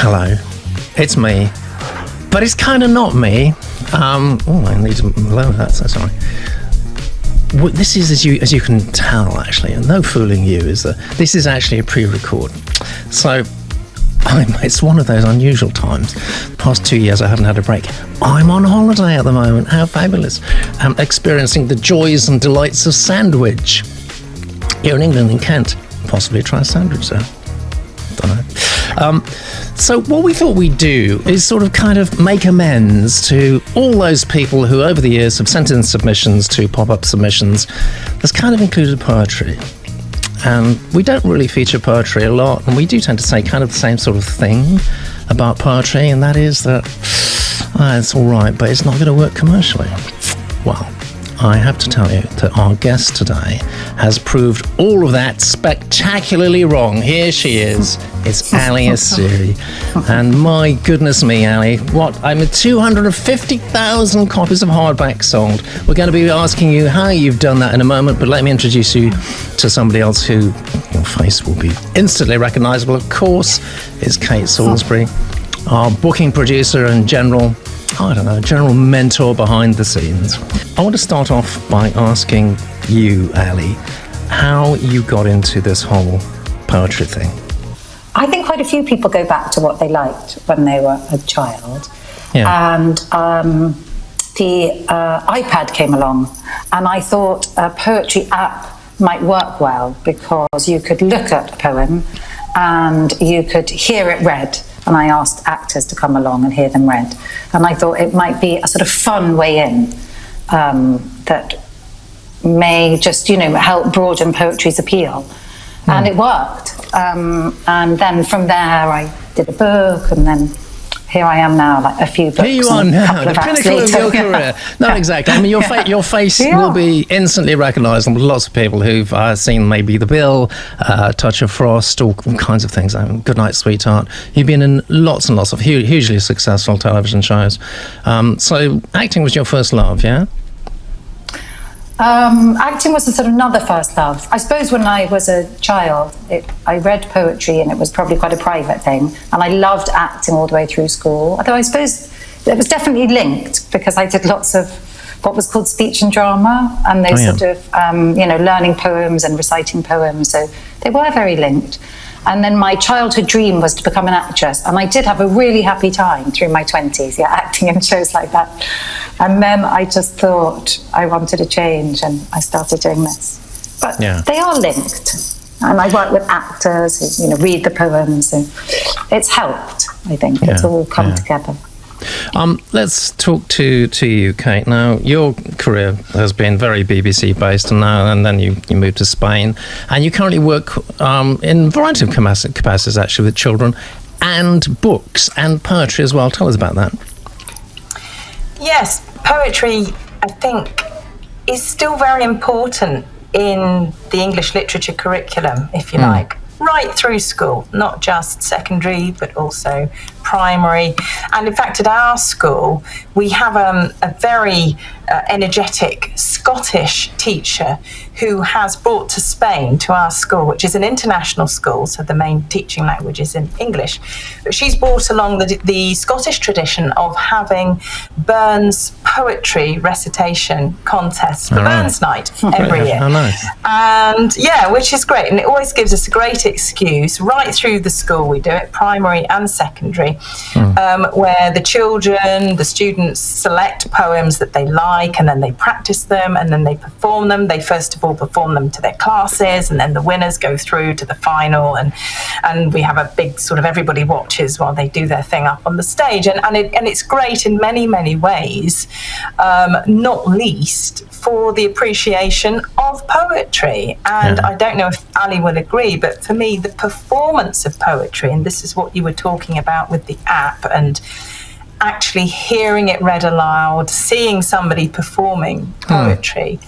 Hello, it's me, but it's kind of not me. I need to lower that, so sorry. This is, as you can tell, actually, and no fooling you, is that this is actually a pre-record. So it's one of those unusual times. The past 2 years I haven't had a break. I'm on holiday at the moment. How fabulous. I'm experiencing the joys and delights of sandwich. Here in England, in Kent, possibly try a sandwich there. Don't know. So what we thought we'd do is sort of kind of make amends to all those people who over the years have sent in submissions to pop-up submissions that's kind of included poetry. And we don't really feature poetry a lot, and we do tend to say kind of the same sort of thing about poetry, and that is that it's all right, but it's not going to work commercially. Well, I have to tell you that our guest today has proved all of that spectacularly wrong. Here she is. It's Allie Esiri. And my goodness me, Allie, I'm at 250,000 copies of hardback sold. We're going to be asking you how you've done that in a moment, but let me introduce you to somebody else who your face will be instantly recognizable. Of course, it's Kate Salisbury, our booking producer and general mentor behind the scenes. I want to start off by asking you, Allie, how you got into this whole poetry thing. I think quite a few people go back to what they liked when they were a child. Yeah. And the iPad came along, and I thought a poetry app might work well because you could look at a poem and you could hear it read. And I asked actors to come along and hear them read. And I thought it might be a sort of fun way in that may just, help broaden poetry's appeal. And it worked. And then from there, I did a book, and then here I am now, like a few books. Here you are now, the pinnacle of your career. No, exactly. I mean, your face will be instantly recognisable. Lots of people who've seen maybe The Bill, Touch of Frost, all kinds of things. Good Night, Sweetheart. You've been in lots and lots of hugely successful television shows. So acting was your first love, yeah? Acting was a sort of another first love. I suppose when I was a child, I read poetry, and it was probably quite a private thing. And I loved acting all the way through school. Although I suppose it was definitely linked because I did lots of what was called speech and drama, and they sort of, learning poems and reciting poems. So they were very linked. And then my childhood dream was to become an actress. And I did have a really happy time through my 20s, acting in shows like that. And then I just thought I wanted a change, and I started doing this. But they are linked. And I work with actors who, read the poems. And it's helped, I think. It's all come together. Let's talk to you, Kate. Now, your career has been very BBC based, and then you moved to Spain, and you currently work in a variety of capacities, actually, with children and books and poetry as well. Tell us about that. Yes, poetry, I think, is still very important in the English literature curriculum, if you like. Right through school, not just secondary, but also primary. And in fact, at our school, we have a very energetic Scottish teacher who has brought to Spain, to our school, which is an international school, so the main teaching language is in English. But she's brought along the Scottish tradition of having Burns poetry recitation contests for Burns Night every year. How nice. And which is great. And it always gives us a great excuse right through the school. We do it primary and secondary, where the students select poems that they like, and then they practice them, and then they perform them. They first of all perform them to their classes, and then the winners go through to the final, and we have a big sort of everybody watches while they do their thing up on the stage, and it's great in many, many ways, not least for the appreciation of poetry. And I don't know if Ali will agree, but for me, the performance of poetry, and this is what you were talking about with the app, and actually hearing it read aloud, seeing somebody performing poetry,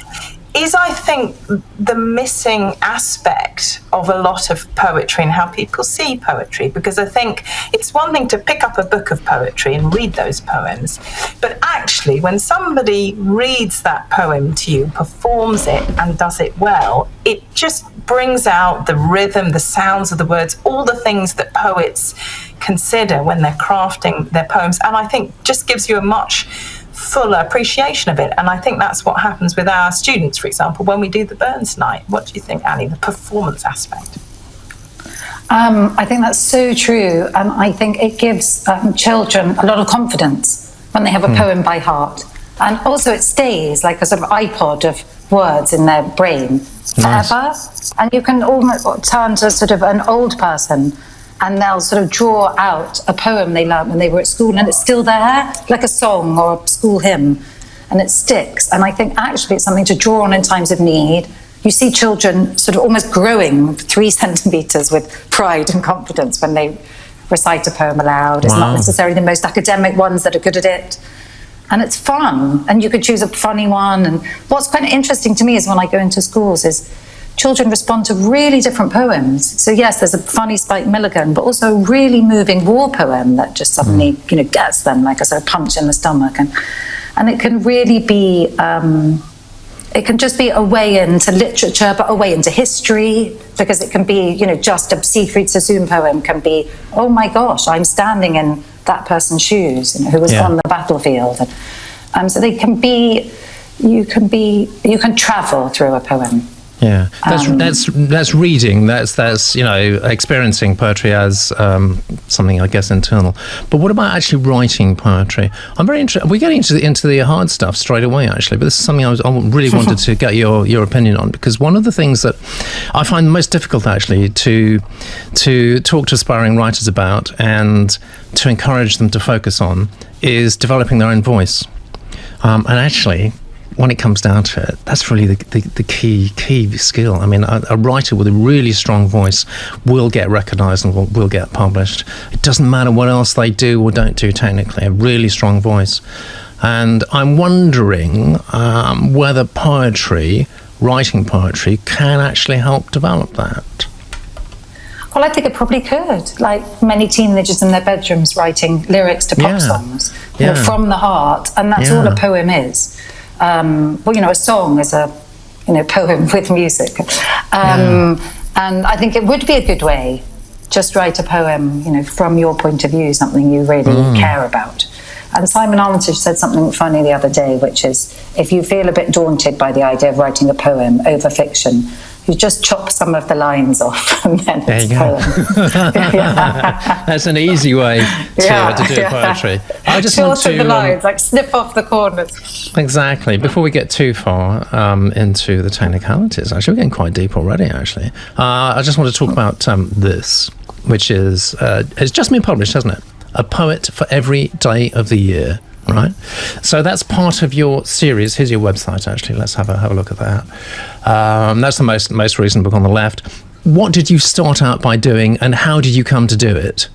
is, I think, the missing aspect of a lot of poetry and how people see poetry. Because I think it's one thing to pick up a book of poetry and read those poems, but actually when somebody reads that poem to you, performs it and does it well, it just brings out the rhythm, the sounds of the words, all the things that poets consider when they're crafting their poems. And I think just gives you a much fuller appreciation of it. And I think that's what happens with our students, for example, when we do the Burns night. What do you think, Allie, the performance aspect? I think that's so true. And I think it gives children a lot of confidence when they have a poem by heart. And also it stays like a sort of iPod of words in their brain forever. Nice. And you can almost turn to sort of an old person and they'll sort of draw out a poem they learned when they were at school, and it's still there, like a song or a school hymn, and it sticks. And I think actually it's something to draw on in times of need. You see children sort of almost growing 3 centimetres with pride and confidence when they recite a poem aloud. It's not necessarily the most academic ones that are good at it. And it's fun, and you could choose a funny one. And what's quite interesting to me is when I go into schools is children respond to really different poems. So yes, there's a funny Spike Milligan, but also a really moving war poem that just suddenly, gets them like a sort of punch in the stomach. And it can really be, it can just be a way into literature, but a way into history, because it can be, just a Siegfried Sassoon poem can be, oh my gosh, I'm standing in that person's shoes, who was on the battlefield. And so they can be, you can travel through a poem. Yeah, that's reading. That's experiencing poetry as something, I guess, internal. But what about actually writing poetry? I'm very interested. We're getting into the hard stuff straight away, actually. But this is something I really wanted to get your opinion on, because one of the things that I find most difficult actually to talk to aspiring writers about and to encourage them to focus on is developing their own voice. And actually, when it comes down to it, that's really the key skill. I mean, a writer with a really strong voice will get recognised and will get published. It doesn't matter what else they do or don't do technically, a really strong voice. And I'm wondering whether writing poetry, can actually help develop that. Well, I think it probably could. Like many teenagers in their bedrooms writing lyrics to pop songs from the heart, and that's all a poem is. A song is a poem with music, and I think it would be a good way. Just write a poem, from your point of view, something you really care about. And Simon Armitage said something funny the other day, which is, if you feel a bit daunted by the idea of writing a poem over fiction, you just chop some of the lines off and then it's a poem. That's an easy way to do poetry. I just want to the lines, like snip off the corners. Exactly. Before we get too far into the technicalities, actually, we're getting quite deep already, actually. I just want to talk about this, which is, it's just been published, hasn't it? A Poet for Every Day of the Year. Right, so that's part of your series. Here's your website. Actually, let's have a look at that. That's the most recent book on the left. What did you start out by doing, and how did you come to do it?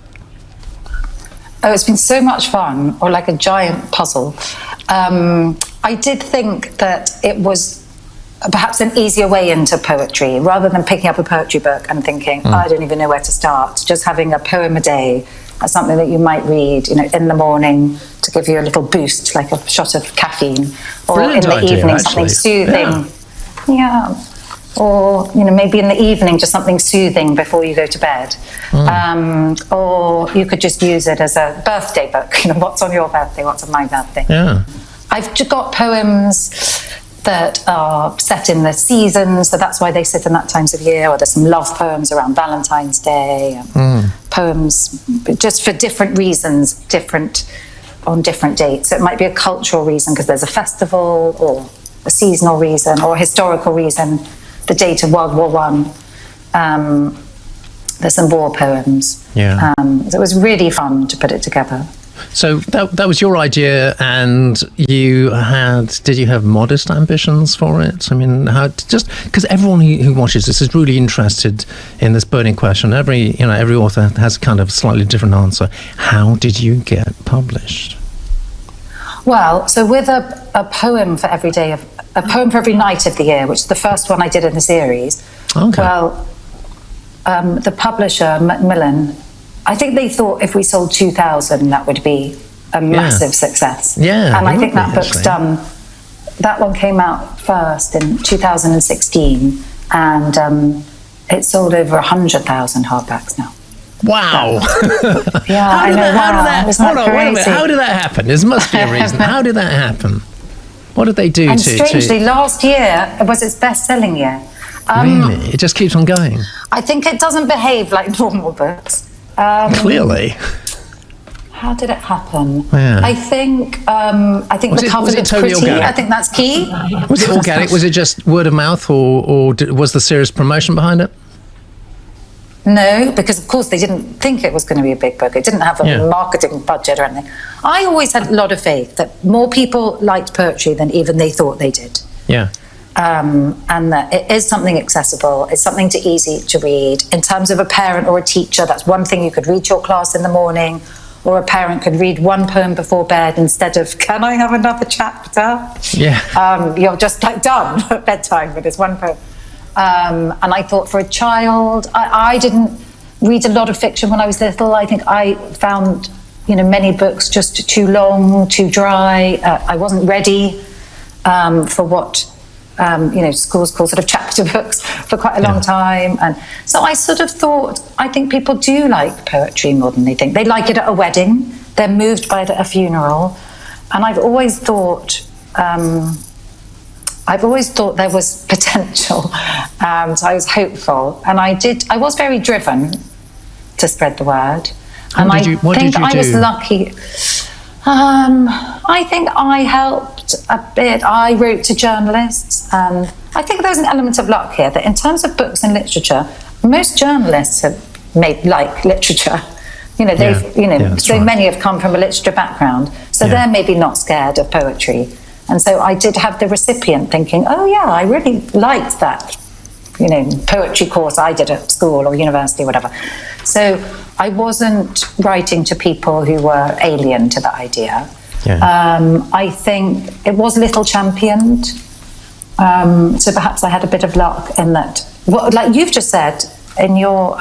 Oh, it's been so much fun, or like a giant puzzle. I did think that it was perhaps an easier way into poetry, rather than picking up a poetry book and thinking, I don't even know where to start. Just having a poem a day as something that you might read, in the morning to give you a little boost, like a shot of caffeine, or Brilliant in the idea, evening, actually. something soothing. Or maybe in the evening, just something soothing before you go to bed. Or you could just use it as a birthday book. What's on your birthday? What's on my birthday? Yeah. I've got poems that are set in the seasons, so that's why they sit in that times of year. Or there's some love poems around Valentine's Day, poems just for different reasons, on different dates. So it might be a cultural reason because there's a festival, or a seasonal reason, or a historical reason, the date of World War I. There's some war poems. So it was really fun to put it together. So that was your idea, and did you have modest ambitions for it? I mean, just because everyone who watches this is really interested in this burning question. Every author has kind of a slightly different answer. How did you get published? Well, so with a poem for every night of the year, which is the first one I did in the series. Okay. Well, the publisher Macmillan, I think they thought if we sold 2,000, that would be a massive success. Yeah, and I think that book's done. That one came out first in 2016, and It's sold over 100,000 hardbacks now. Wow. Yeah, I know. How did that happen? There must be a reason. How did that happen? What did they do and strangely, last year was its best-selling year. Really? It just keeps on going? I think it doesn't behave like normal books. Clearly. How did it happen? Yeah. I think the cover looks totally pretty. organic? I think that's key. Was it organic? Was it just word of mouth, or was there serious promotion behind it? No, because of course they didn't think it was going to be a big book. It didn't have a marketing budget or anything. I always had a lot of faith that more people liked poetry than even they thought they did. Yeah. And that it is something accessible. It's something easy to read. In terms of a parent or a teacher, that's one thing you could read to your class in the morning, or a parent could read one poem before bed instead of, can I have another chapter? Yeah. You're just like done at bedtime with this one poem. And I thought for a child, I didn't read a lot of fiction when I was little. I think I found, many books just too long, too dry. I wasn't ready for what, schools call sort of chapter books for quite a long time. And so I sort of thought, I think people do like poetry more than they think. They like it at a wedding. They're moved by it at a funeral. And I've always thought there was potential, so I was hopeful, and I was very driven to spread the word. And I think I was lucky. I think I helped a bit. I wrote to journalists, and I think there was an element of luck here, that in terms of books and literature, most journalists have like literature. Many have come from a literature background, so they're maybe not scared of poetry. And so I did have the recipient thinking, oh yeah, I really liked that, poetry course I did at school or university or whatever. So I wasn't writing to people who were alien to the idea. Yeah. I think it was little championed. So perhaps I had a bit of luck in that. Like you've just said in your,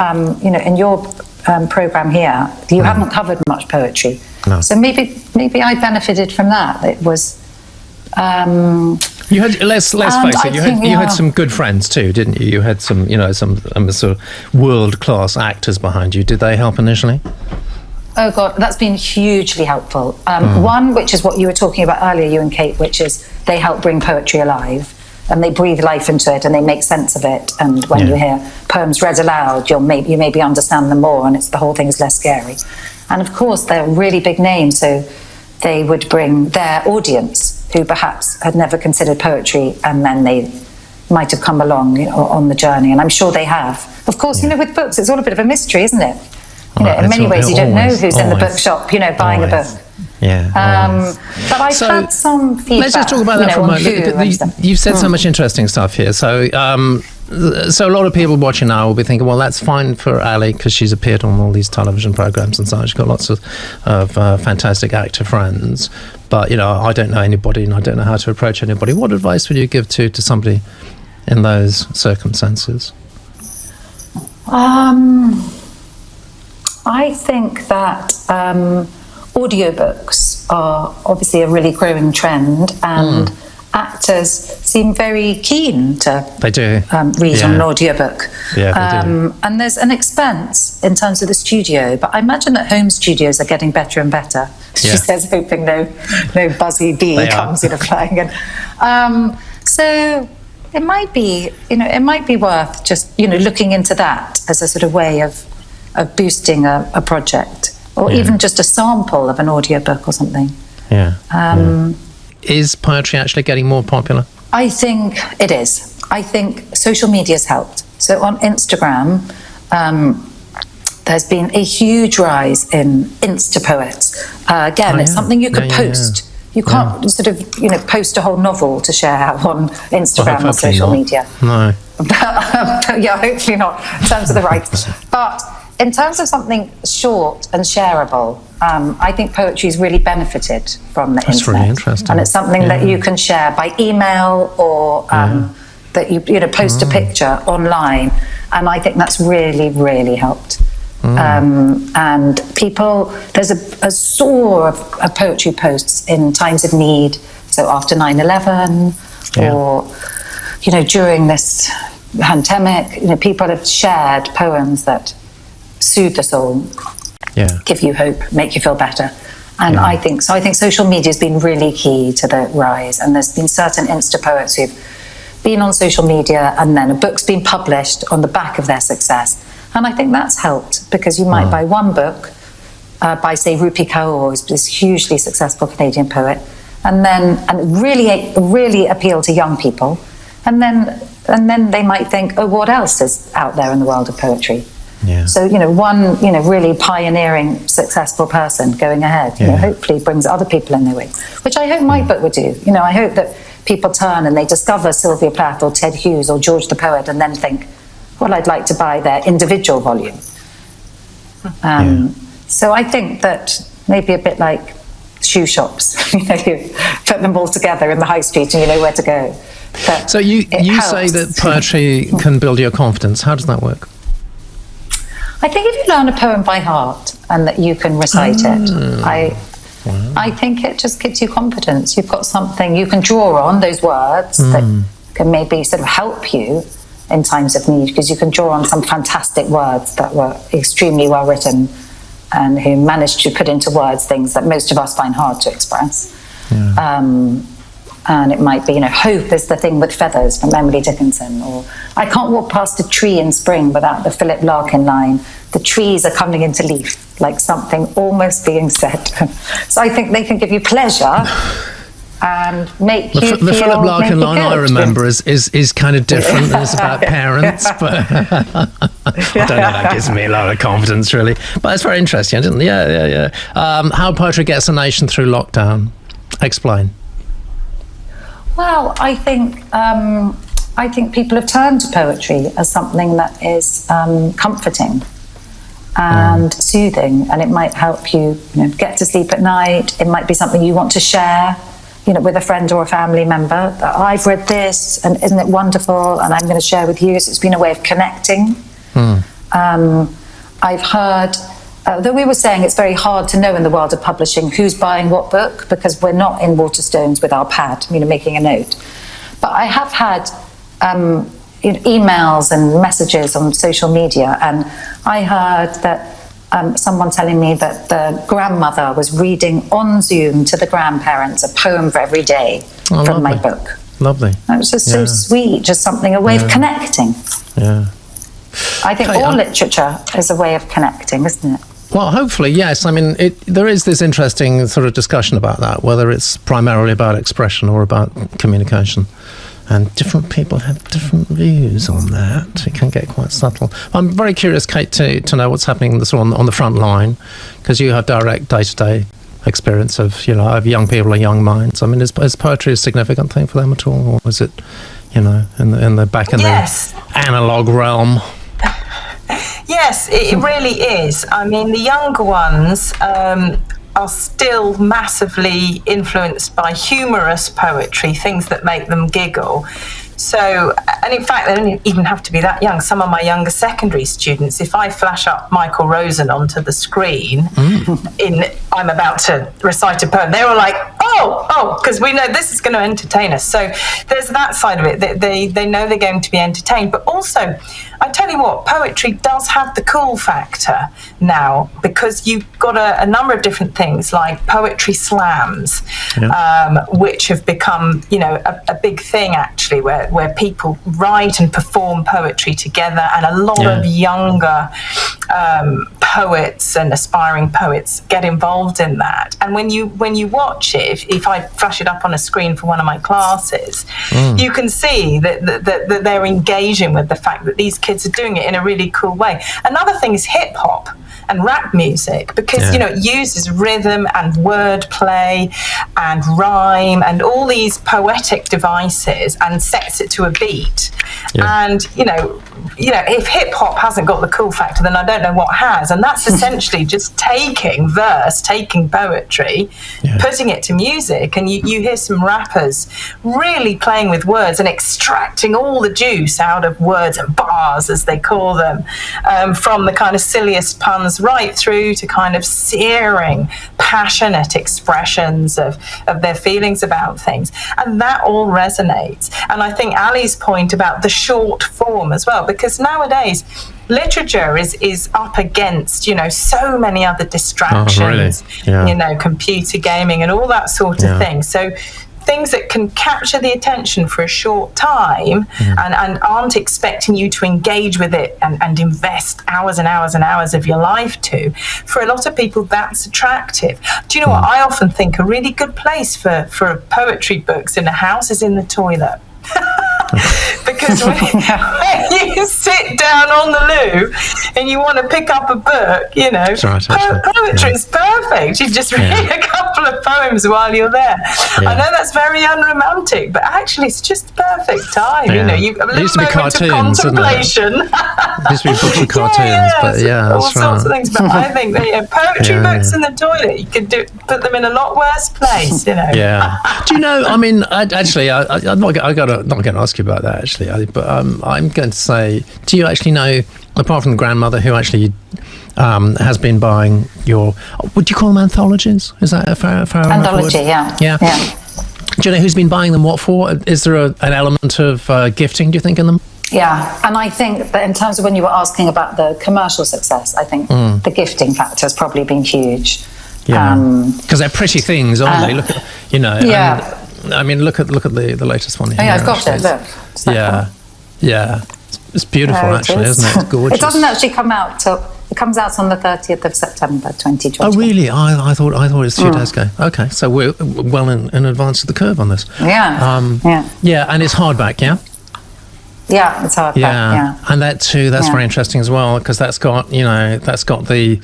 program here, you haven't covered much poetry. No. So maybe I benefited from that. It was. You had let's face it. You had some good friends too, didn't you? You had some sort of world-class actors behind you. Did they help initially? Oh God, that's been hugely helpful. One, which is what you were talking about earlier, you and Kate, which is they help bring poetry alive, and they breathe life into it, and they make sense of it. And when you hear poems read aloud, you maybe understand them more, and the whole thing is less scary. And of course, they're really big names, so they would bring their audience who perhaps had never considered poetry, and then they might have come along on the journey, and I'm sure they have. Of course, with books, it's all a bit of a mystery, isn't it? In many ways, you don't know who's in the bookshop, buying a book. Yeah. But I've had some feedback. Let's just talk about that for a moment. You've said so much interesting stuff here. So a lot of people watching now will be thinking, well, that's fine for Allie because she's appeared on all these television programs and so on. She's got lots of fantastic actor friends. But, I don't know anybody and I don't know how to approach anybody. What advice would you give to somebody in those circumstances? I think that audiobooks are obviously a really growing trend, and actors seem very keen to read on an audiobook. Yeah, they do. And there's an expense in terms of the studio, but I imagine that home studios are getting better and better. She says, hoping no buzzy bee comes flying in. So it might be worth just looking into that as a sort of way of boosting a project, or even just a sample of an audiobook or something. Is poetry actually getting more popular? I think it is. I think social media's helped. So on Instagram, there's been a huge rise in Insta poets. It's something you could post. You can't sort of post a whole novel to share on Instagram or social media. No. But hopefully not in terms of the rights. But in terms of something short and shareable, I think poetry's really benefited from the internet. That's really interesting. And it's something that you can share by email or that you post a picture online. And I think that's really, really helped. And people, there's a soar of poetry posts in times of need. So after 9/11 or, during this pandemic, people have shared poems that soothe the soul, give you hope, make you feel better. And I think social media has been really key to the rise. And there's been certain Insta poets who've been on social media, and then a book's been published on the back of their success. And I think that's helped, because you might buy one book by, say, Rupi Kaur, who's this hugely successful Canadian poet, and really appeal to young people. And then they might think, oh, what else is out there in the world of poetry? Yeah. So, one, really pioneering, successful person going ahead, hopefully brings other people in their way, which I hope my book would do. I hope that people turn and they discover Sylvia Plath or Ted Hughes or George the Poet and then think, well, I'd like to buy their individual volume. So I think that maybe a bit like shoe shops, you put them all together in the high street and you know where to go. But so you say that poetry can build your confidence. How does that work? I think if you learn a poem by heart and that you can recite it, I think it just gives you confidence. You've got something you can draw on, those words that can maybe sort of help you in times of need, because you can draw on some fantastic words that were extremely well written and who managed to put into words things that most of us find hard to express. And it might be, hope is the thing with feathers from Emily Dickinson, or I can't walk past a tree in spring without the Philip Larkin line, the trees are coming into leaf, like something almost being said. So I think they can give you pleasure and make you feel the Philip Larkin line I remember is kind of different. It's about parents, but I don't know, that gives me a lot of confidence, really. But it's very interesting, isn't it? How poetry gets a nation through lockdown. Explain. Well, I think people have turned to poetry as something that is comforting and soothing, and it might help you, get to sleep at night. It might be something you want to share, with a friend or a family member. That I've read this, and isn't it wonderful? And I'm going to share with you. So it's been a way of connecting. I've heard. Though we were saying it's very hard to know in the world of publishing who's buying what book, because we're not in Waterstones with our pad, making a note. But I have had emails and messages on social media, and I heard that someone telling me that the grandmother was reading on Zoom to the grandparents a poem for every day from my book. Lovely. That was just so sweet, just a way of connecting. Yeah. I think all literature is a way of connecting, isn't it? Well, hopefully, yes. I mean, there is this interesting sort of discussion about that, whether it's primarily about expression or about communication. And different people have different views on that. It can get quite subtle. I'm very curious, Kate, to know what's happening on the front line, because you have direct day-to-day experience of young people and young minds. I mean, is poetry a significant thing for them at all, or is it, in the back in the analog realm? Yes, it really is. I mean, the younger ones are still massively influenced by humorous poetry, things that make them giggle. So, and in fact, they don't even have to be that young. Some of my younger secondary students, if I flash up Michael Rosen onto the screen, I'm about to recite a poem, they're all like, oh, because we know this is going to entertain us. So there's that side of it. They know they're going to be entertained. But also, I tell you what, poetry does have the cool factor now, because you've got a number of different things like poetry slams, which have become, a big thing actually, where people write and perform poetry together, and a lot of younger poets and aspiring poets get involved in that. And when you watch it, if I flash it up on a screen for one of my classes, you can see that they're engaging with the fact that these kids are doing it in a really cool way. Another thing is hip hop and rap music, because it uses rhythm and wordplay and rhyme and all these poetic devices and sets it to a beat. And if hip hop hasn't got the cool factor, then I don't know what has. And that's essentially just taking poetry, putting it to music, and you hear some rappers really playing with words and extracting all the juice out of words and bars, as they call them, from the kind of silliest puns right through to kind of searing, passionate expressions of their feelings about things. And that all resonates. And I think Allie's point about about the short form as well, because nowadays literature is up against, so many other distractions, computer gaming and all that sort of thing. So things that can capture the attention for a short time and aren't expecting you to engage with it and invest hours and hours and hours of your life to, for a lot of people, that's attractive. Do you know what? I often think a really good place for poetry books in a house is in the toilet. Because when you sit down on the loo and you want to pick up a book, poetry is perfect. You just read a couple of poems while you're there. I know that's very unromantic, but actually it's just perfect time. You have a little moment of contemplation. It used to be books with cartoons, but all sorts of things. But I think that poetry books in the toilet, you could put them in a lot worse place. Yeah. Do you know? I mean, I'm not going to ask you about that actually, but I'm going to say, do you actually know, apart from the grandmother who actually has been buying your, would you call them anthologies? Is that a fair anthology? Yeah. Do you know who's been buying them? What for? Is there an element of gifting, do you think, in them? Yeah, and I think that in terms of when you were asking about the commercial success, I think the gifting factor has probably been huge. Yeah, because they're pretty things, aren't they? Look at, I mean, look at the latest one here. Yeah, I've got it. Look. Yeah. It's beautiful, actually, isn't it? It's gorgeous. It doesn't actually come out till it comes out on the 30th of September, 2020. Oh, really? I thought it was a few days ago. Okay, so we're well in advance of the curve on this. Yeah. Yeah, and it's hardback, yeah. Yeah, it's hardback. Yeah, and that too. That's very interesting as well, because that's got the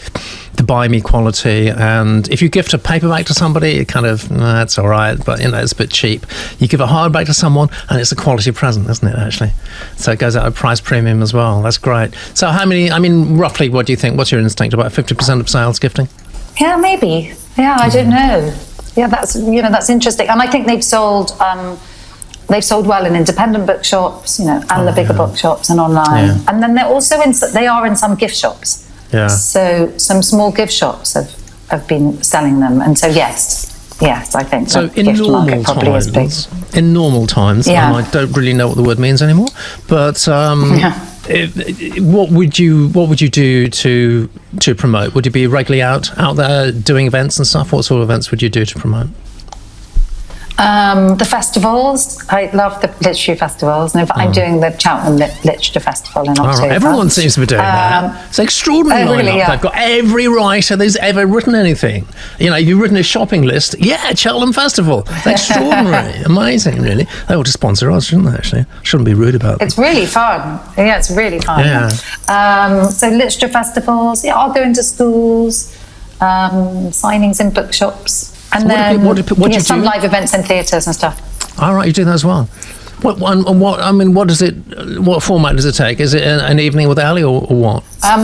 buy me quality. And if you gift a paperback to somebody, it kind of it's all right, but it's a bit cheap. You give a hardback to someone, and it's a quality present, isn't it? Actually, so it goes at a price premium as well. That's great. So how many? I mean, roughly, what do you think? What's your instinct? About 50% of sales gifting? Yeah, maybe. Yeah, I don't know. Yeah, that's interesting, and I think they've sold. They've sold well in independent bookshops, and the bigger bookshops and online. And then they're also they are in some gift shops. Yeah. So some small gift shops have been selling them, and so yes, I think so. The gift market probably is big. In normal times, and I don't really know what the word means anymore. But what would you do to promote? Would you be regularly out there doing events and stuff? What sort of events would you do to promote? The festivals. I love the literary festivals, and I'm doing the Cheltenham Literature Festival in October. Everyone seems to be doing that. It's extraordinary. Really, They've got every writer there's ever written anything. You've written a shopping list. Yeah, Cheltenham Festival. It's extraordinary, amazing, really. They ought to sponsor us, shouldn't they? Actually, shouldn't be rude about it. It's really fun. Yeah, it's really fun. Yeah. So literature festivals. Yeah, I'll go into schools, signings in bookshops. And then some live events in theatres and stuff. All right, you do that as well. What format does it take? Is it an evening with Allie or what?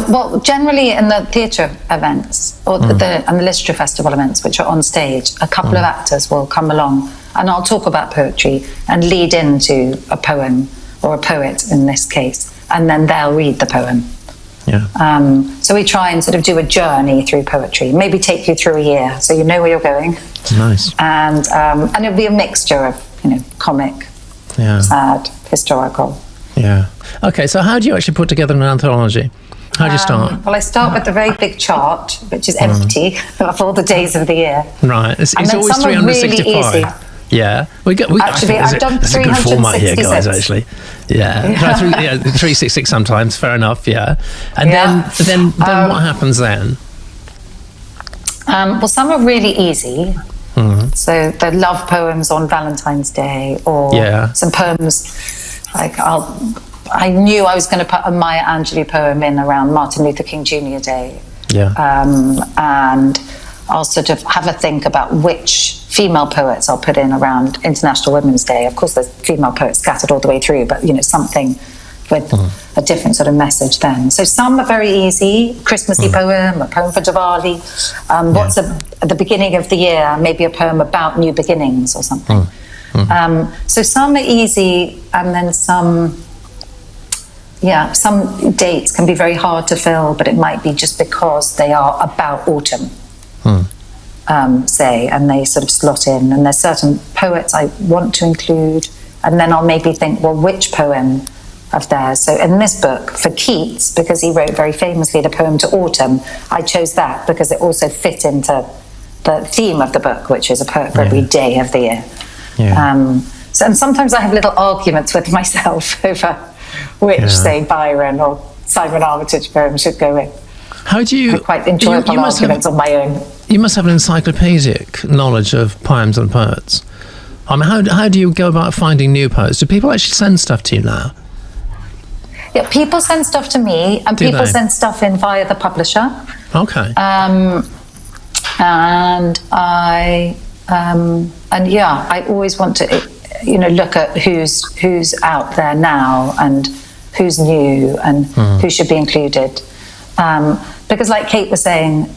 Well, generally in the theatre events or the literature festival events, which are on stage, a couple of actors will come along and I'll talk about poetry and lead into a poem or a poet in this case, and then they'll read the poem. Yeah. So we try and sort of do a journey through poetry, maybe take you through a year so you know where you're going. Nice. And it'll be a mixture of comic, sad, historical. Yeah. Okay, so how do you actually put together an anthology? How do you start? Well, I start with a very big chart, which is empty of all the days of the year. Right. It's always 365. Really easy. Yeah, actually, I've done 366. That's a good format here, guys. Actually, 366 sometimes. Fair enough. Yeah, and then what happens then? Well, some are really easy. So the love poems on Valentine's Day, or some poems like I knew I was going to put a Maya Angelou poem in around Martin Luther King Jr. Day. Yeah, and I'll sort of have a think about which female poets I'll put in around International Women's Day. Of course, there's female poets scattered all the way through, but something with a different sort of message then. So some are very easy, Christmassy poem, a poem for Diwali. What's at the beginning of the year, maybe a poem about new beginnings or something. So some are easy, and then some dates can be very hard to fill, but it might be just because they are about autumn. And they sort of slot in, and there's certain poets I want to include, and then I'll maybe think, well, which poem of theirs. So in this book, for Keats, because he wrote very famously the poem To Autumn, I chose that because it also fit into the theme of the book, which is a poet for every day of the year. And sometimes I have little arguments with myself over which, say, Byron or Simon Armitage poem should go in. How do you... Quite enjoyable arguments on my own. You must have an encyclopedic knowledge of poems and poets. I mean, how do you go about finding new poets? Do people actually send stuff to you now? Yeah, people send stuff to me, and people send stuff in via the publisher. Okay. And I always want to, look at who's out there now and who's new and who should be included. Because, like Kate was saying,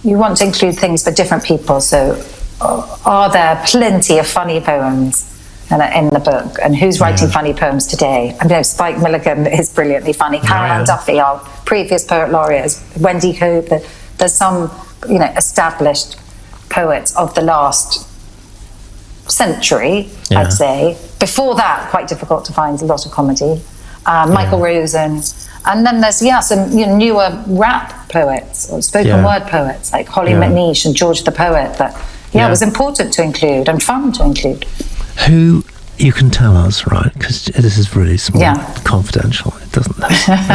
you want to include things for different people. So, are there plenty of funny poems in the book? And who's writing funny poems today? I know Spike Milligan is brilliantly funny. Caroline Duffy, our previous poet laureate, is Wendy Cope. There's some, established poets of the last century, I'd say. Before that, quite difficult to find a lot of comedy. Michael Rosen. And then there's, some newer rap poets or spoken word poets like Holly McNeish and George the Poet that, it was important to include and fun to include. Who, you can tell us, right, because this is really small, confidential. It doesn't, no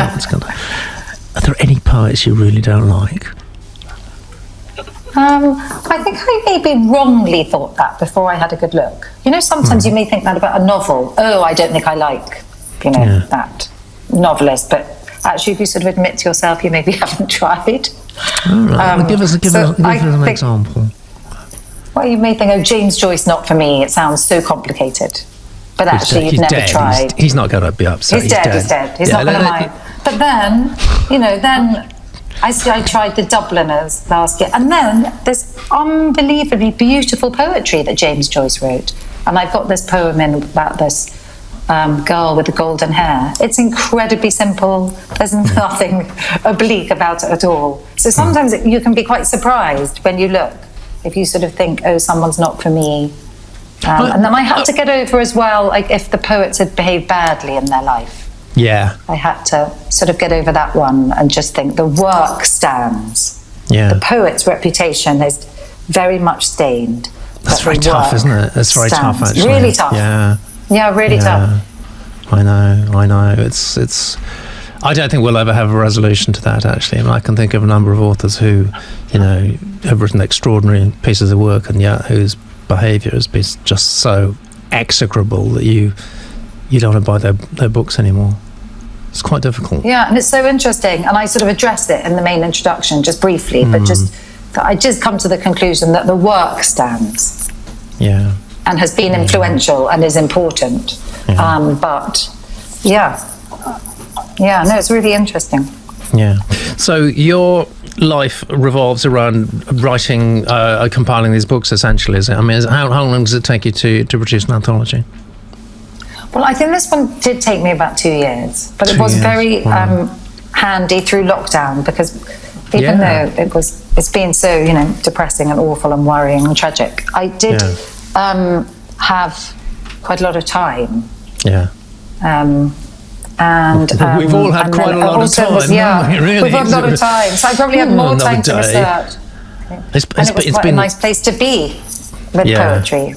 one's gonna. Are there any poets you really don't like? I think I maybe wrongly thought that before I had a good look. Sometimes you may think that about a novel. Oh, I don't think I like, that novelist. But actually, if you sort of admit to yourself you maybe haven't tried. All right. Give us an example. Well, you may think, oh, James Joyce, not for me. It sounds so complicated. But actually, you've never tried. He's not going to be upset. He's dead. He's not going to mind. But then, I tried the Dubliners last year, and then there's unbelievably beautiful poetry that James Joyce wrote. And I've got this poem in about this girl with the golden hair. It's incredibly simple. There's nothing oblique about it at all. So sometimes you can be quite surprised when you look, if you sort of think, oh, someone's not for me. And then I had to get over as well, like if the poets had behaved badly in their life. Yeah. I had to sort of get over that one and just think the work stands. Yeah. The poet's reputation is very much stained. That's very tough, isn't it? That's very tough, actually. Really tough. Yeah. Yeah, really tough. I know. It's. I don't think we'll ever have a resolution to that, actually. I mean, I can think of a number of authors who, have written extraordinary pieces of work, and yet whose behaviour has been just so execrable that you don't want to buy their books anymore. It's quite difficult. Yeah, and it's so interesting. And I sort of addressed it in the main introduction, just briefly, but I just come to the conclusion that the work stands. Yeah. And has been influential and is important. Yeah. It's really interesting. Yeah. So your life revolves around writing, compiling these books, essentially, is it? I mean, how long does it take you to produce an anthology? Well, I think this one did take me about 2 years, but it was very handy through lockdown, because even though it's been so, depressing and awful and worrying and tragic, I did have quite a lot of time. Yeah. We've all had quite a lot of time, haven't we, really? We've had a lot of time, so I probably had more time to research. It was quite a nice place to be with poetry.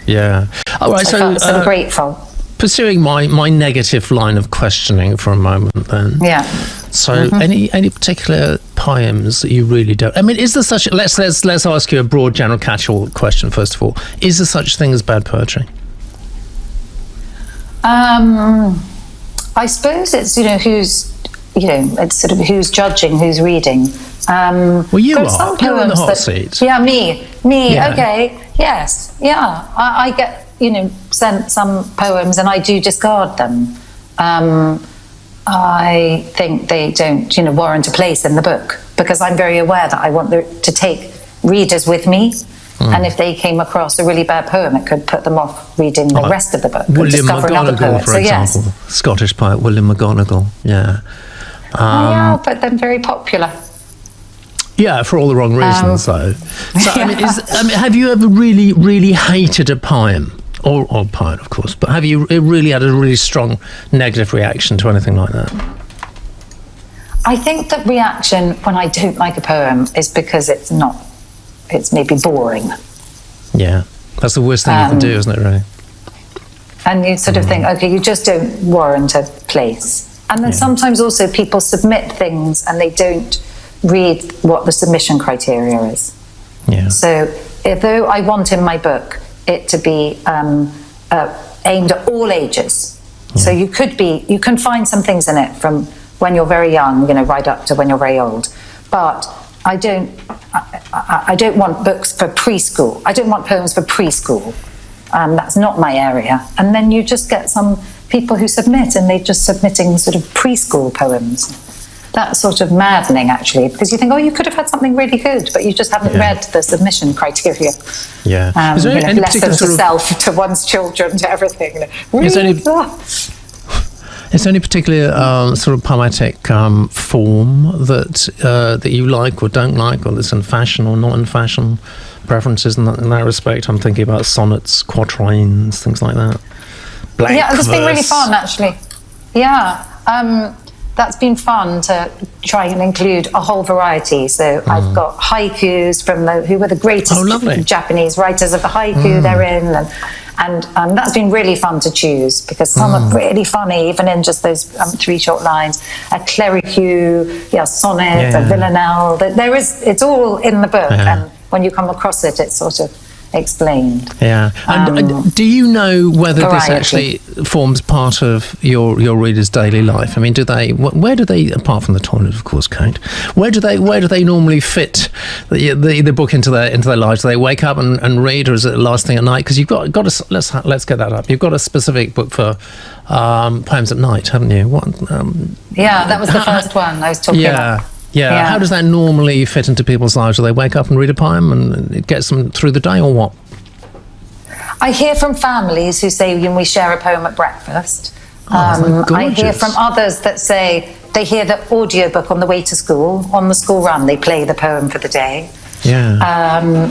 Yeah. All right, so I felt sort of grateful. Pursuing my negative line of questioning for a moment, then. Yeah. So, any particular poems that you really don't? I mean, is there such? Let's ask you a broad, general, catch-all question first of all. Is there such thing as bad poetry? I suppose it's it's sort of who's judging, who's reading. Well, you're in the hot seat. Yeah, me. Yeah. Okay. Yes. Yeah. I get sent some poems and I do discard them. I think they don't warrant a place in the book, because I'm very aware that I want to take readers with me. And if they came across a really bad poem, it could put them off reading the rest of the book. William McGonagall, for example. Scottish poet William McGonagall, yeah. But they're very popular. Yeah, for all the wrong reasons, though. So, I mean, have you ever really, really hated a poem? Or poet, of course. But have you really had a really strong negative reaction to anything like that? I think the reaction when I don't like a poem is because it's maybe boring. Yeah, that's the worst thing you can do, isn't it, really? And you sort of think, okay, you just don't warrant a place. And then sometimes also people submit things and they don't read what the submission criteria is. Yeah. So although I want in my book it to be aimed at all ages, so you can find some things in it from when you're very young, right up to when you're very old. But I don't want books for preschool. I don't want poems for preschool. That's not my area. And then you just get some people who submit and they're just submitting sort of preschool poems. That's sort of maddening, actually, because you think, you could have had something really good, but you just haven't read the submission criteria. Yeah. Is there any lessons to self, to one's children, to everything. Is there any particular sort of poetic form that you like or don't like, or that's in fashion or not in fashion? Preferences in that respect? I'm thinking about sonnets, quatrains, things like that. Blank it's been really verse. fun, actually. Yeah, that's been fun to try and include a whole variety. So I've got haikus from who were the greatest Japanese writers of the haiku they're in, and that's been really fun to choose because some are really funny, even in just those 3 short lines. A clericu, sonnet, a villanelle. It's all in the book, and when you come across it, it's sort of explained. Yeah. And do you know whether this actually forms part of your readers' daily life? I mean, where do they, apart from the toilet, of course, Kate, where do they normally fit the book into their lives? Do they wake up and read, or is it the last thing at night? Because you've got to, let's get that up. You've got a specific book for poems at night, haven't you? That was the first one I was talking about. Yeah. How does that normally fit into people's lives? Do they wake up and read a poem and it gets them through the day, or what? I hear from families who say we share a poem at breakfast. I hear from others that say they hear the audiobook on the way to school. On the school run, they play the poem for the day. Yeah.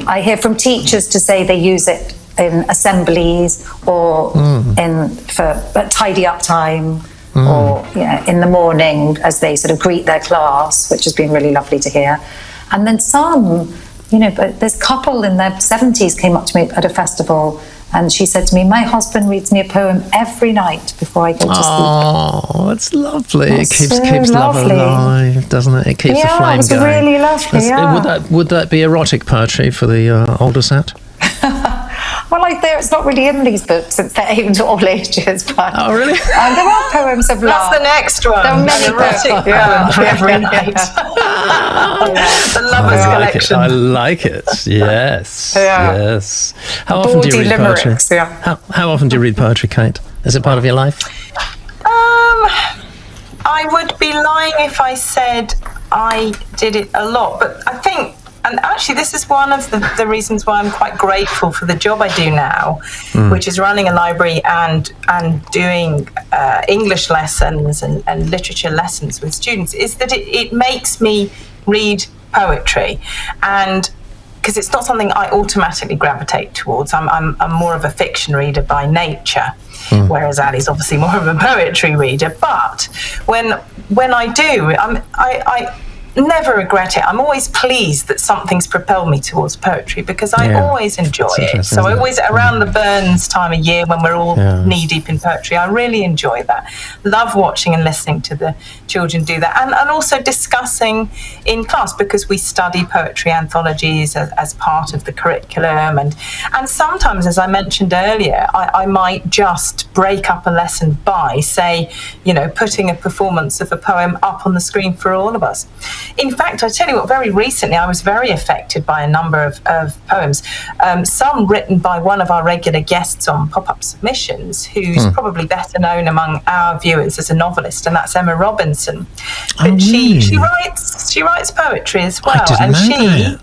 I hear from teachers to say they use it in assemblies or for tidy up time. Or in the morning as they sort of greet their class, which has been really lovely to hear. And then some, but this couple in their 70s came up to me at a festival, and she said to me, my husband reads me a poem every night before I go to sleep. Oh, that's lovely. That's it keeps love alive, doesn't it? It keeps the flame going. Yeah, it was really lovely, Would that be erotic poetry for the older set? Well, it's not really in these books. It's aimed at all ages. But, oh, really? There are poems of love. That's the next one. There are many erotic poems for every night. The Lovers Collection. I like it. Yes. Yes. How often Bawdy do you read limericks, poetry? How often do you read poetry, Kate? Is it part of your life? I would be lying if I said I did it a lot, but I think. And actually, this is one of the reasons why I'm quite grateful for the job I do now, which is running a library and doing English lessons and literature lessons with students, is that it makes me read poetry. And because it's not something I automatically gravitate towards. I'm more of a fiction reader by nature, whereas Allie's obviously more of a poetry reader. But when I do, I never regret it. I'm always pleased that something's propelled me towards poetry because I always enjoy it. So I always, around the Burns time of year when we're all knee deep in poetry, I really enjoy that. Love watching and listening to the children do that, and also discussing in class, because we study poetry anthologies as part of the curriculum, and sometimes, as I mentioned earlier, I might just break up a lesson by, say, putting a performance of a poem up on the screen for all of us. In fact, I tell you what, very recently I was very affected by a number of poems, some written by one of our regular guests on pop-up submissions, who's probably better known among our viewers as a novelist, and that's Emma Robinson. But she writes poetry as well. I didn't know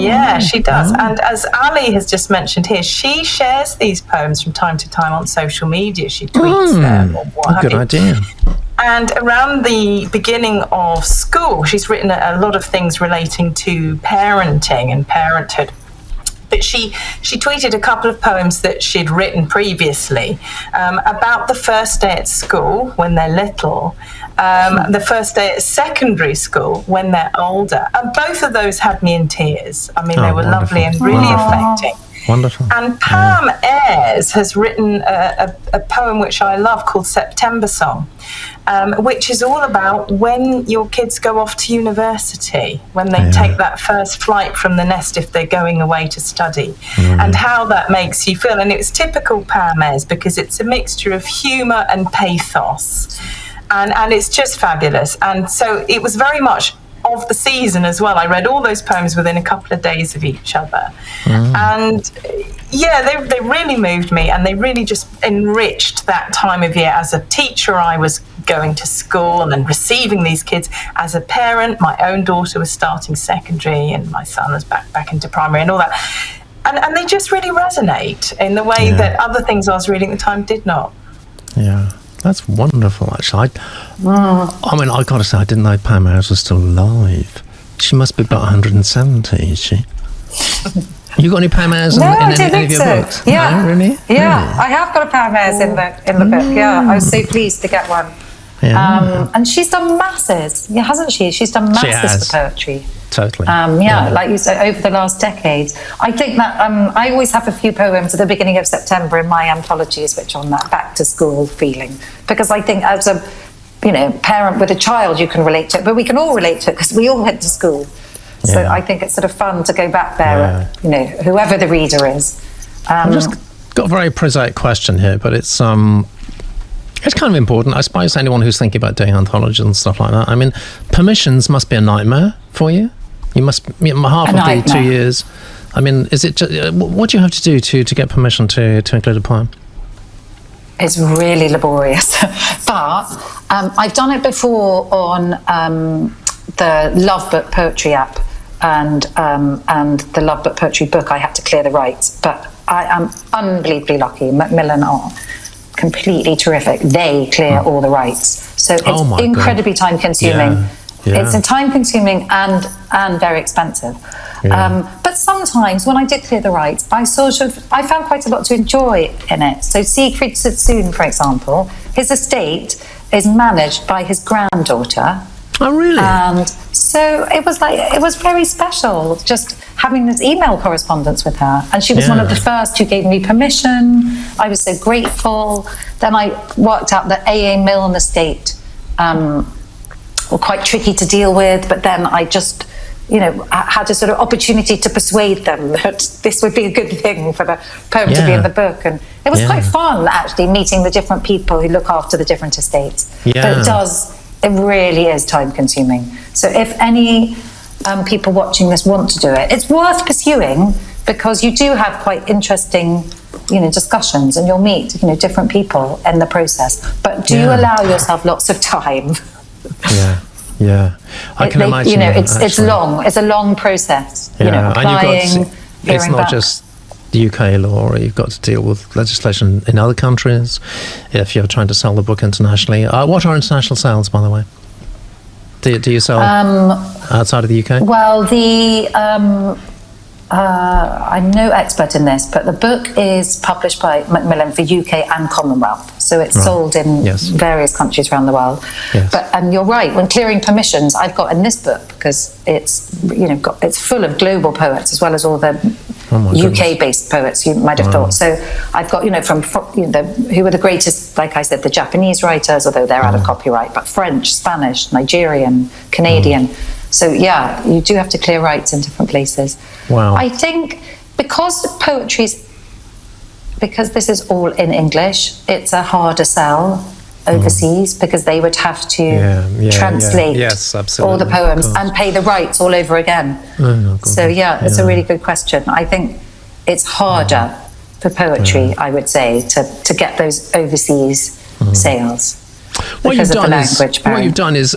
that. She does. And as Ali has just mentioned here, she shares these poems from time to time on social media. She tweets them or what have you. Good idea. And around the beginning of school, she's written a lot of things relating to parenting and parenthood. But she tweeted a couple of poems that she'd written previously about the first day at school when they're little, the first day at secondary school when they're older. And both of those had me in tears. I mean, they were wonderful. lovely and really affecting. Wonderful. And Pam Ayres has written a poem which I love called September Song, which is all about when your kids go off to university, when they take that first flight from the nest if they're going away to study, and how that makes you feel. And it's typical Pam Ayres because it's a mixture of humour and pathos. And it's just fabulous. And so it was very much of the season as well. I read all those poems within a couple of days of each other. And they really moved me, and they really just enriched that time of year. As a teacher, I was going to school and then receiving these kids. As a parent, my own daughter was starting secondary and my son was back into primary and all that. And they just really resonate in the way that other things I was reading at the time did not. Yeah. That's wonderful, actually. I mean, I got to say, I didn't know Pam Ayres was still alive. She must be about 170, is she? You got any Pam Ayres in any of your books? Yeah, no, really? Yeah, Really? I have got a Pam Ayres in the book. Yeah, I was so pleased to get one. Yeah. And she's done masses, hasn't she? She's done masses for poetry. Totally. Like you said, over the last decade. I think that I always have a few poems at the beginning of September in my anthologies which are on that back to school feeling, because I think as a parent with a child you can relate to it, but we can all relate to it because we all went to school. So I think it's sort of fun to go back there, whoever the reader is. I've just got a very prosaic question here, but it's kind of important. I suppose anyone who's thinking about doing anthologies and stuff like that. I mean, permissions must be a nightmare for you. You must half of the 2 years. I mean, is it? What do you have to do to get permission to include a poem? It's really laborious, but I've done it before on the Love Book Poetry app and the Love Book Poetry book. I had to clear the rights, but I am unbelievably lucky. Macmillan are completely terrific. They clear all the rights, so it's incredibly time consuming. It's time consuming and very expensive. But sometimes when I did clear the rights, I found quite a lot to enjoy in it. So Siegfried Sassoon, for example, his estate is managed by his granddaughter. Oh, really? And so it was very special just having this email correspondence with her. And she was one of the first who gave me permission. I was so grateful. Then I worked out that A.A. Milne estate were quite tricky to deal with, but then I just, had a sort of opportunity to persuade them that this would be a good thing for the poem to be in the book. And it was quite fun, actually, meeting the different people who look after the different estates. But it really is time consuming. So if any people watching this want to do it, it's worth pursuing, because you do have quite interesting discussions, and you'll meet different people in the process. But do allow yourself lots of time. I can imagine. It's long. It's a long process. Applying. It's not just the UK law. You've got to deal with legislation in other countries if you're trying to sell the book internationally. What are international sales, by the way? Do you sell outside of the UK? Well, I'm no expert in this, but the book is published by Macmillan for UK and Commonwealth, so it's sold in various countries around the world. And you're right, when clearing permissions, I've got in this book, because it's it's full of global poets as well as all the UK-based poets you might have thought. So I've got from who are the greatest, like I said, the Japanese writers, although they're out of copyright, but French, Spanish, Nigerian, Canadian. So you do have to clear rights in different places. Wow. I think because this is all in English, it's a harder sell overseas, because they would have to translate all the poems and pay the rights all over again. It's a really good question. I think it's harder for poetry, I would say, to get those overseas sales. What you've done is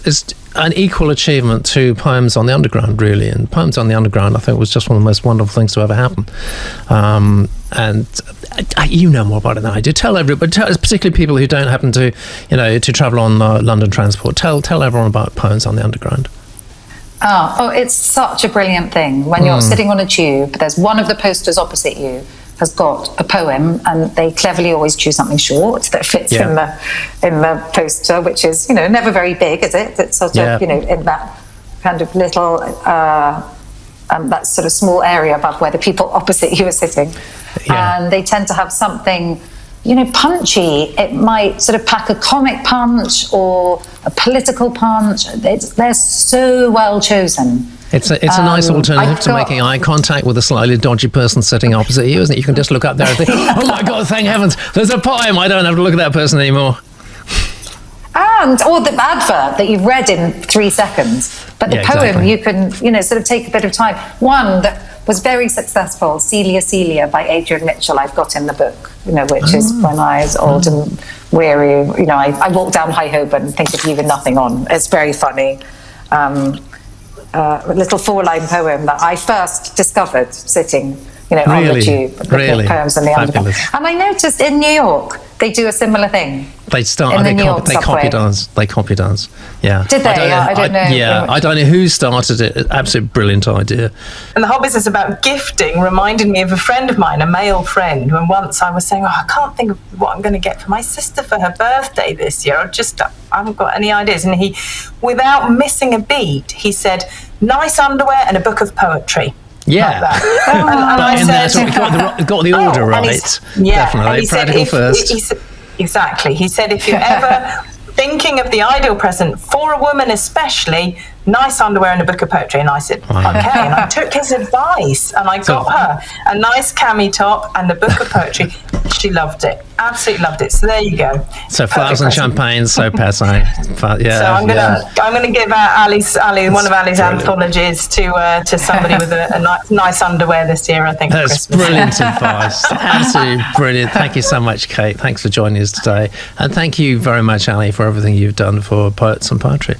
an equal achievement to Poems on the Underground, really. And Poems on the Underground, I think, was just one of the most wonderful things to ever happen. And you know more about it than I do. Tell everybody, particularly people who don't happen to, to travel on London transport. Tell everyone about Poems on the Underground. Oh, it's such a brilliant thing. When you're sitting on a tube, there's one of the posters opposite you has got a poem, and they cleverly always choose something short that fits in the poster, which is, never very big, is it? It's sort of, in that kind of little, that sort of small area above where the people opposite you are sitting. Yeah. And they tend to have something, punchy. It might sort of pack a comic punch or a political punch. They're so well chosen. It's a nice alternative to making eye contact with a slightly dodgy person sitting opposite you, isn't it? You can just look up there and think, oh my God, thank heavens, there's a poem. I don't have to look at that person anymore. Or the advert that you've read in 3 seconds. But the poem, you can, sort of take a bit of time. One that was very successful, Celia by Adrian Mitchell, I've got in the book, which is when I was old and weary, I walk down High Holborn and think of you with nothing on. It's very funny. A little 4-line poem that I first discovered sitting, on the tube. The poems and the underground. And I noticed in New York, they do a similar thing. They copy dance. Yeah. Did they? I don't know. Yeah, I don't know who started it. Absolute brilliant idea. And the whole business about gifting reminded me of a friend of mine, a male friend, when once I was saying, I can't think of what I'm going to get for my sister for her birthday this year. I haven't got any ideas. And he, without missing a beat, he said, nice underwear and a book of poetry. Yeah, like and I said, got the order right. Definitely, practical first. Exactly. He said, if you're ever thinking of the ideal present for a woman, especially, nice underwear and a book of poetry. And I said, okay. And I took his advice, and I got her a nice cami top and a book of poetry. She loved it. Absolutely loved it. So there you go. So flowers and champagne, so passé. So I'm gonna give Ali one of Ali's anthologies to somebody with a nice underwear this year. I think that's brilliant advice. Absolutely brilliant. Thank you so much, Kate. Thanks for joining us today, and thank you very much, Ali, for everything you've done for Poets and Poetry.